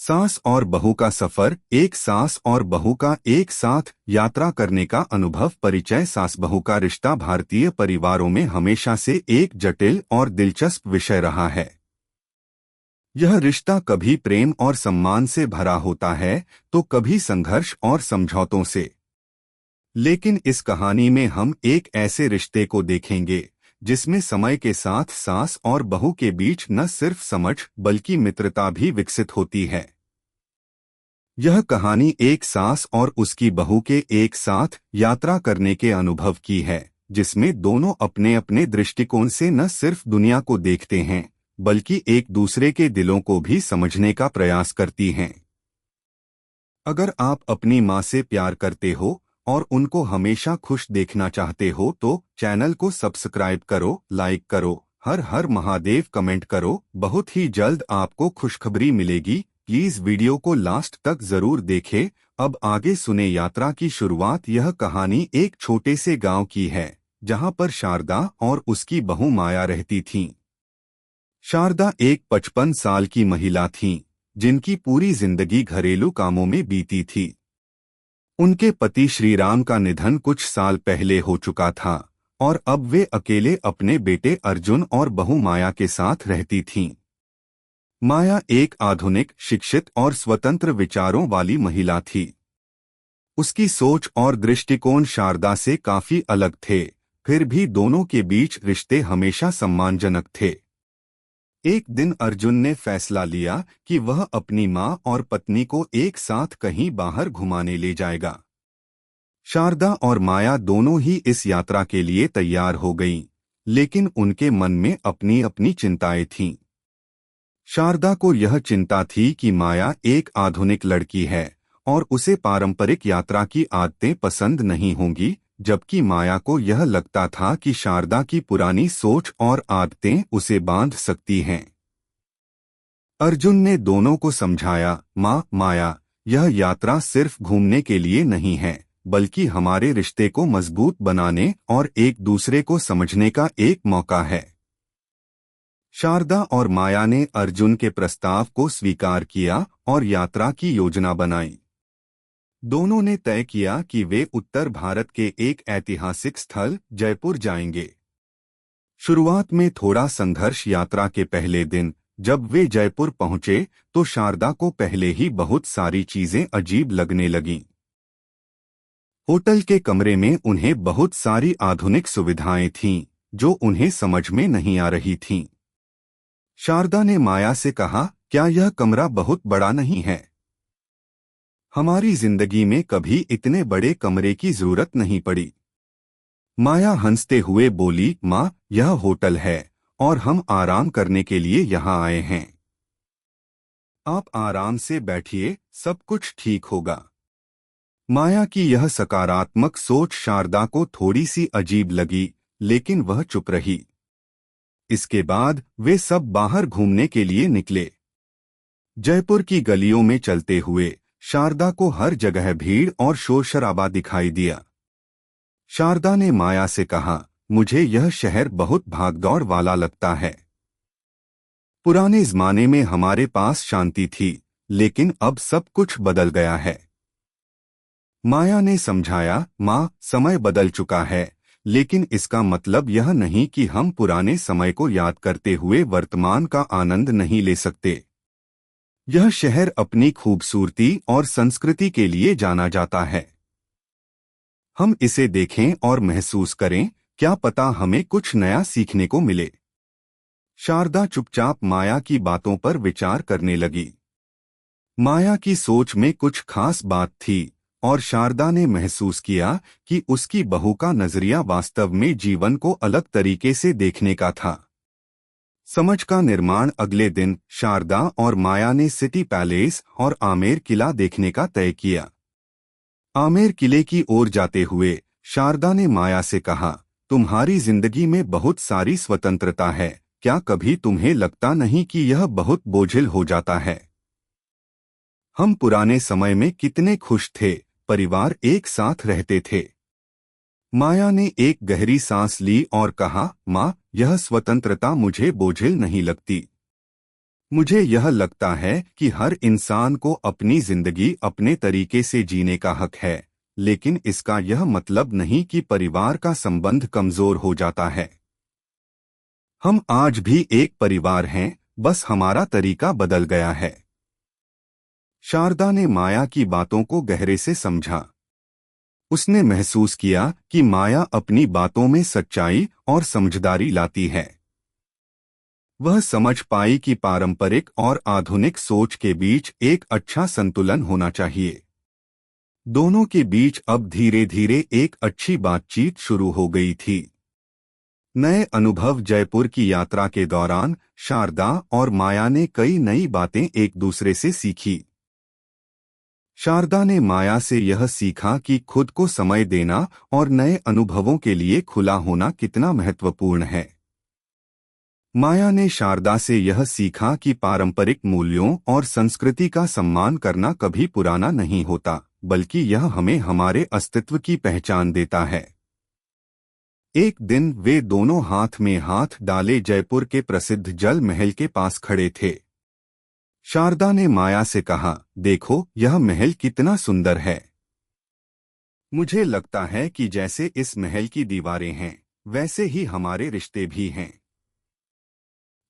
सास और बहू का सफर। एक सास और बहू का एक साथ यात्रा करने का अनुभव। परिचय। सास बहू का रिश्ता भारतीय परिवारों में हमेशा से एक जटिल और दिलचस्प विषय रहा है। यह रिश्ता कभी प्रेम और सम्मान से भरा होता है तो कभी संघर्ष और समझौतों से। लेकिन इस कहानी में हम एक ऐसे रिश्ते को देखेंगे जिसमें समय के साथ सास और बहू के बीच न सिर्फ समझ बल्कि मित्रता भी विकसित होती है। यह कहानी एक सास और उसकी बहू के एक साथ यात्रा करने के अनुभव की है, जिसमें दोनों अपने अपने दृष्टिकोण से न सिर्फ दुनिया को देखते हैं बल्कि एक दूसरे के दिलों को भी समझने का प्रयास करती हैं। अगर आप अपनी माँ से प्यार करते हो और उनको हमेशा खुश देखना चाहते हो तो चैनल को सब्सक्राइब करो, लाइक करो, हर हर महादेव कमेंट करो। बहुत ही जल्द आपको खुशखबरी मिलेगी। प्लीज वीडियो को लास्ट तक जरूर देखें। अब आगे सुने यात्रा की शुरुआत। यह कहानी एक छोटे से गांव की है जहां पर शारदा और उसकी बहू माया रहती थीं। शारदा एक 55 साल की महिला थीं जिनकी पूरी जिंदगी घरेलू कामों में बीती थी। उनके पति श्रीराम का निधन कुछ साल पहले हो चुका था और अब वे अकेले अपने बेटे अर्जुन और बहू माया के साथ रहती थीं। माया एक आधुनिक, शिक्षित और स्वतंत्र विचारों वाली महिला थी। उसकी सोच और दृष्टिकोण शारदा से काफी अलग थे, फिर भी दोनों के बीच रिश्ते हमेशा सम्मानजनक थे। एक दिन अर्जुन ने फैसला लिया कि वह अपनी माँ और पत्नी को एक साथ कहीं बाहर घुमाने ले जाएगा। शारदा और माया दोनों ही इस यात्रा के लिए तैयार हो गईं, लेकिन उनके मन में अपनी अपनी चिंताएं थीं। शारदा को यह चिंता थी कि माया एक आधुनिक लड़की है और उसे पारंपरिक यात्रा की आदतें पसंद नहीं होंगी, जबकि माया को यह लगता था कि शारदा की पुरानी सोच और आदतें उसे बांध सकती हैं। अर्जुन ने दोनों को समझाया, माँ, माया, यह यात्रा सिर्फ घूमने के लिए नहीं है बल्कि हमारे रिश्ते को मजबूत बनाने और एक दूसरे को समझने का एक मौका है। शारदा और माया ने अर्जुन के प्रस्ताव को स्वीकार किया और यात्रा की योजना बनाई। दोनों ने तय किया कि वे उत्तर भारत के एक ऐतिहासिक स्थल जयपुर जाएंगे। शुरुआत में थोड़ा संघर्ष। यात्रा के पहले दिन जब वे जयपुर पहुंचे तो शारदा को पहले ही बहुत सारी चीजें अजीब लगने लगीं। होटल के कमरे में उन्हें बहुत सारी आधुनिक सुविधाएं थीं जो उन्हें समझ में नहीं आ रही थीं। शारदा ने माया से कहा, क्या यह कमरा बहुत बड़ा नहीं है? हमारी जिंदगी में कभी इतने बड़े कमरे की जरूरत नहीं पड़ी। माया हंसते हुए बोली, माँ, यह होटल है और हम आराम करने के लिए यहाँ आए हैं। आप आराम से बैठिए, सब कुछ ठीक होगा। माया की यह सकारात्मक सोच शारदा को थोड़ी सी अजीब लगी, लेकिन वह चुप रही। इसके बाद वे सब बाहर घूमने के लिए निकले। जयपुर की गलियों में चलते हुए शारदा को हर जगह भीड़ और शोर शराबा दिखाई दिया। शारदा ने माया से कहा, मुझे यह शहर बहुत भागदौड़ वाला लगता है। पुराने जमाने में हमारे पास शांति थी, लेकिन अब सब कुछ बदल गया है। माया ने समझाया, माँ, समय बदल चुका है, लेकिन इसका मतलब यह नहीं कि हम पुराने समय को याद करते हुए वर्तमान का आनंद नहीं ले सकते। यह शहर अपनी खूबसूरती और संस्कृति के लिए जाना जाता है। हम इसे देखें और महसूस करें, क्या पता हमें कुछ नया सीखने को मिले। शारदा चुपचाप माया की बातों पर विचार करने लगी। माया की सोच में कुछ खास बात थी और शारदा ने महसूस किया कि उसकी बहू का नजरिया वास्तव में जीवन को अलग तरीके से देखने का था। समझ का निर्माण। अगले दिन शारदा और माया ने सिटी पैलेस और आमेर किला देखने का तय किया। आमेर किले की ओर जाते हुए शारदा ने माया से कहा, तुम्हारी जिंदगी में बहुत सारी स्वतंत्रता है, क्या कभी तुम्हें लगता नहीं कि यह बहुत बोझिल हो जाता है? हम पुराने समय में कितने खुश थे, परिवार एक साथ रहते थे। माया ने एक गहरी सांस ली और कहा, माँ, यह स्वतंत्रता मुझे बोझिल नहीं लगती। मुझे यह लगता है कि हर इंसान को अपनी जिंदगी अपने तरीके से जीने का हक है, लेकिन इसका यह मतलब नहीं कि परिवार का संबंध कमजोर हो जाता है। हम आज भी एक परिवार हैं, बस हमारा तरीका बदल गया है। शारदा ने माया की बातों को गहरे से समझा। उसने महसूस किया कि माया अपनी बातों में सच्चाई और समझदारी लाती है। वह समझ पाई कि पारंपरिक और आधुनिक सोच के बीच एक अच्छा संतुलन होना चाहिए। दोनों के बीच अब धीरे धीरे एक अच्छी बातचीत शुरू हो गई थी। नए अनुभव। जयपुर की यात्रा के दौरान शारदा और माया ने कई नई बातें एक दूसरे से सीखी। शारदा ने माया से यह सीखा कि खुद को समय देना और नए अनुभवों के लिए खुला होना कितना महत्वपूर्ण है। माया ने शारदा से यह सीखा कि पारंपरिक मूल्यों और संस्कृति का सम्मान करना कभी पुराना नहीं होता, बल्कि यह हमें हमारे अस्तित्व की पहचान देता है। एक दिन वे दोनों हाथ में हाथ डाले जयपुर के प्रसिद्ध जल महल के पास खड़े थे। शारदा ने माया से कहा, देखो यह महल कितना सुंदर है। मुझे लगता है कि जैसे इस महल की दीवारें हैं, वैसे ही हमारे रिश्ते भी हैं।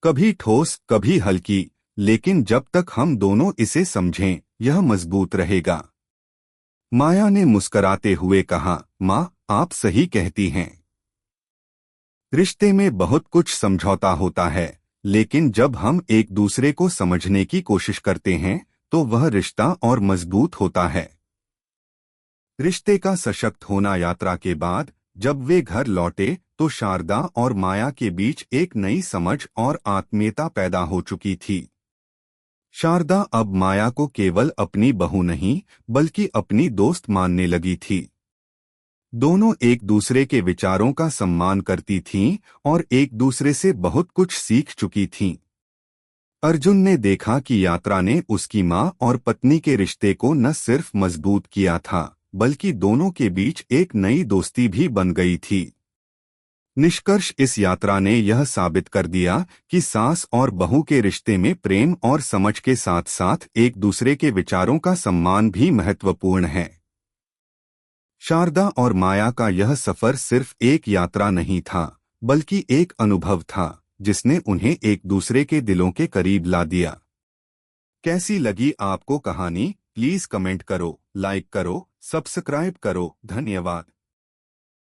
कभी ठोस, कभी हल्की, लेकिन जब तक हम दोनों इसे समझें, यह मजबूत रहेगा। माया ने मुस्कराते हुए कहा, माँ, आप सही कहती हैं। रिश्ते में बहुत कुछ समझौता होता है, लेकिन जब हम एक दूसरे को समझने की कोशिश करते हैं, तो वह रिश्ता और मजबूत होता है। रिश्ते का सशक्त होना। यात्रा के बाद जब वे घर लौटे तो शारदा और माया के बीच एक नई समझ और आत्मीयता पैदा हो चुकी थी। शारदा अब माया को केवल अपनी बहू नहीं, बल्कि अपनी दोस्त मानने लगी थी। दोनों एक दूसरे के विचारों का सम्मान करती थीं और एक दूसरे से बहुत कुछ सीख चुकी थीं। अर्जुन ने देखा कि यात्रा ने उसकी मां और पत्नी के रिश्ते को न सिर्फ मजबूत किया था, बल्कि दोनों के बीच एक नई दोस्ती भी बन गई थी। निष्कर्ष। इस यात्रा ने यह साबित कर दिया कि सास और बहू के रिश्ते में प्रेम और समझ के साथ साथ एक दूसरे के विचारों का सम्मान भी महत्वपूर्ण है। शारदा और माया का यह सफर सिर्फ एक यात्रा नहीं था, बल्कि एक अनुभव था, जिसने उन्हें एक दूसरे के दिलों के करीब ला दिया। कैसी लगी आपको कहानी? प्लीज कमेंट करो, लाइक करो, सब्सक्राइब करो। धन्यवाद।